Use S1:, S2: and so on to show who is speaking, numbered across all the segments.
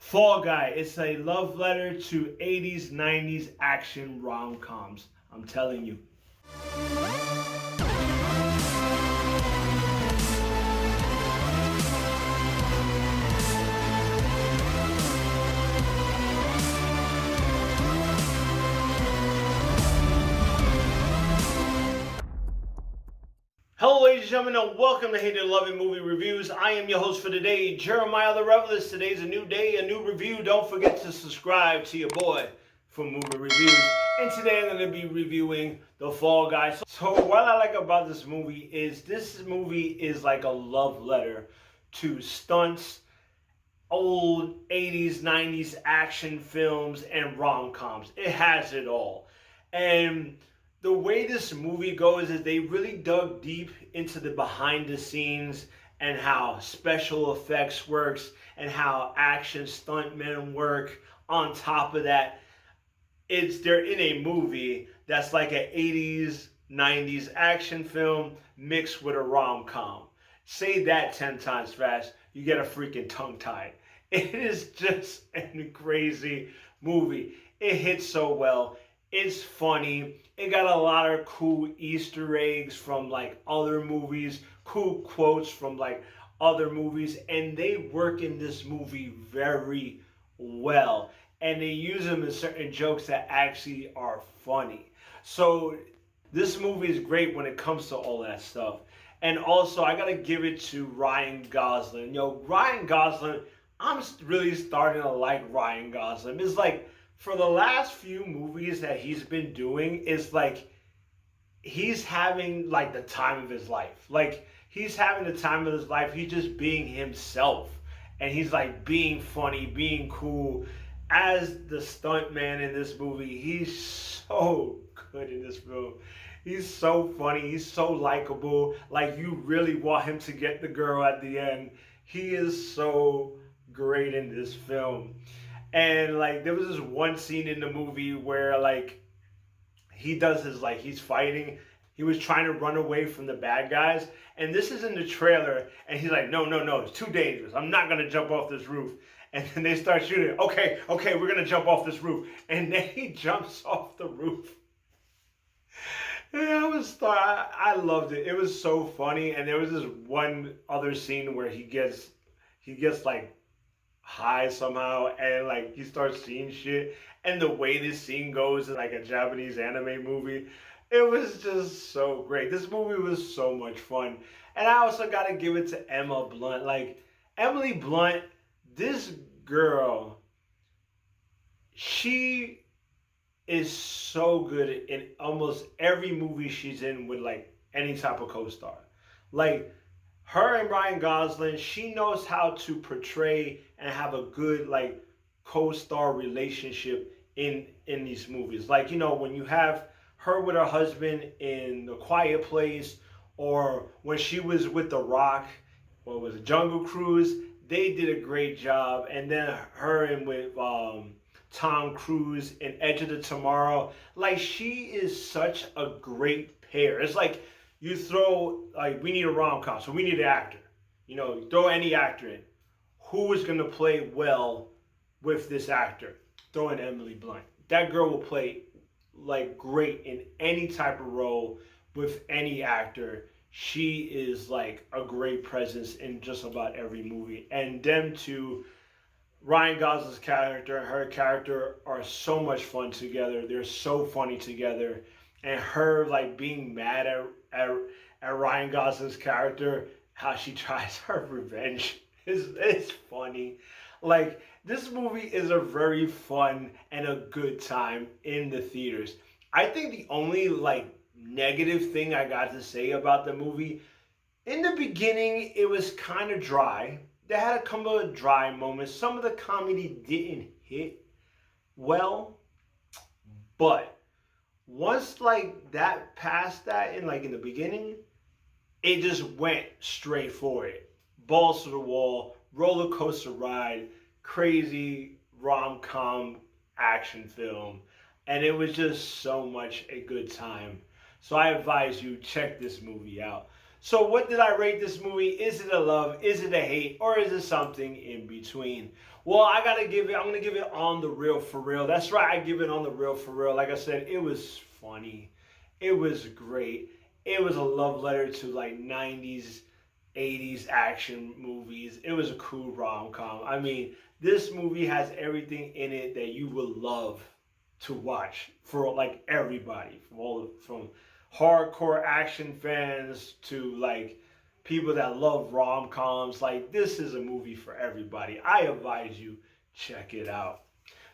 S1: Fall Guy. It's a love letter to 80s, 90s action rom-coms. I'm telling you. Hello, ladies and gentlemen, and welcome to Hated Loving Movie Reviews. I am your host for today, Jeremiah the Revelist. Today's a new day, a new review. Don't forget to subscribe to your boy for movie reviews. And today I'm going to be reviewing The Fall Guy. So what I like about this movie is like a love letter to stunts, old 80s, 90s action films, and rom-coms. It has it all. And the way this movie goes is they really dug deep into the behind the scenes and how special effects works and how action stuntmen work. On top of that, they're in a movie that's like an 80s, 90s action film mixed with a rom-com. Say that 10 times fast, you get a freaking tongue-tied. It is just a crazy movie. It hits so well. It's funny. It got a lot of cool Easter eggs from like other movies, cool quotes from like other movies, and they work in this movie very well. And they use them in certain jokes that actually are funny. So this movie is great when it comes to all that stuff. And also, I gotta give it to Ryan Gosling. Ryan Gosling, I'm really starting to like Ryan Gosling. It's like, for the last few movies that he's been doing, it's like he's having like the time of his life. Like he's having the time of his life. He's just being himself. And he's like being funny, being cool. As the stuntman in this movie, he's so good in this film. He's so funny. He's so likable. Like you really want him to get the girl at the end. He is so great in this film. And like there was this one scene in the movie where like he does his like he's fighting. He was trying to run away from the bad guys. And this is in the trailer. And he's like, no, it's too dangerous. I'm not gonna jump off this roof. And then they start shooting. Okay, we're gonna jump off this roof. And then he jumps off the roof. And I loved it. It was so funny. And there was this one other scene where he gets like high somehow, and like he starts seeing shit, and the way this scene goes in like a Japanese anime movie, it was just so great. This movie was so much fun. And I also gotta give it to Emma Blunt. Like Emily Blunt, this girl, she is so good in almost every movie she's in with like any type of co-star. Like her and Ryan Gosling, she knows how to portray and have a good like co-star relationship in these movies. Like, when you have her with her husband in The Quiet Place, or when she was with The Rock, what was it, Jungle Cruise, they did a great job. And then her and with Tom Cruise in Edge of the Tomorrow, like she is such a great pair. It's like you throw, like, we need a rom-com, so we need an actor. Throw any actor in. Who is going to play well with this actor? Throw in Emily Blunt. That girl will play, like, great in any type of role with any actor. She is, like, a great presence in just about every movie. And them two, Ryan Gosling's character and her character, are so much fun together. They're so funny together. And her, like, being mad at Ryan Gosling's character, how she tries her revenge, is funny. Like, this movie is a very fun and a good time in the theaters. I think the only, like, negative thing I got to say about the movie, in the beginning, it was kind of dry. They had a couple of dry moments. Some of the comedy didn't hit well, but once like that past that in the beginning, it just went straight for it. Balls to the wall, roller coaster ride, crazy rom-com action film. And it was just so much a good time. So I advise you, check this movie out. So what did I rate this movie? Is it a love? Is it a hate? Or is it something in between? Well, I gotta give it. I'm gonna give it on the real for real. That's right. I give it on the real for real. Like I said, it was funny. It was great. It was a love letter to like '90s, '80s action movies. It was a cool rom com. I mean, this movie has everything in it that you would love to watch for like everybody, from hardcore action fans to like people that love rom coms. Like, this is a movie for everybody. I advise you check it out.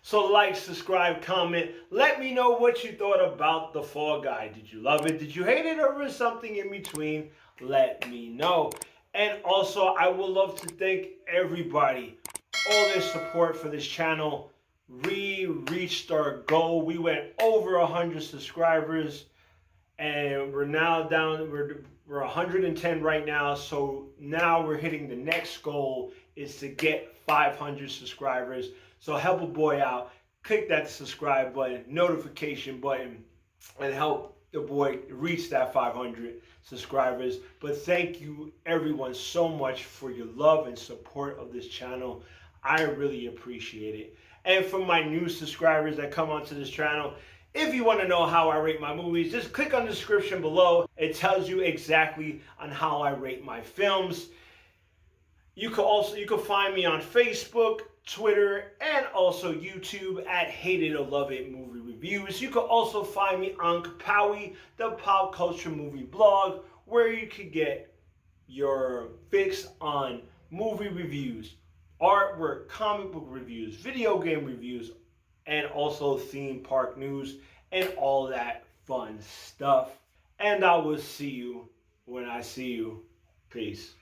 S1: So like, subscribe, comment. Let me know what you thought about The Fall Guy. Did you love it? Did you hate it? Or was something in between? Let me know. And also, I would love to thank everybody, all their support for this channel. We reached our goal. We went over 100 subscribers, and we're now down. We're 110 right now. So now we're hitting the next goal, is to get 500 subscribers. So help a boy out. Click that subscribe button, notification button, and help the boy reach that 500 subscribers. But thank you everyone so much for your love and support of this channel. I really appreciate it. And for my new subscribers that come onto this channel, if you want to know how I rate my movies, just click on the description below. It tells you exactly on how I rate my films. You can find me on Facebook, Twitter, and also YouTube at Hate It or Love It Movie Reviews. You can also find me on Kapowie, the pop culture movie blog, where you could get your fix on movie reviews, artwork, comic book reviews, video game reviews, and also theme park news and all that fun stuff. And I will see you when I see you. Peace.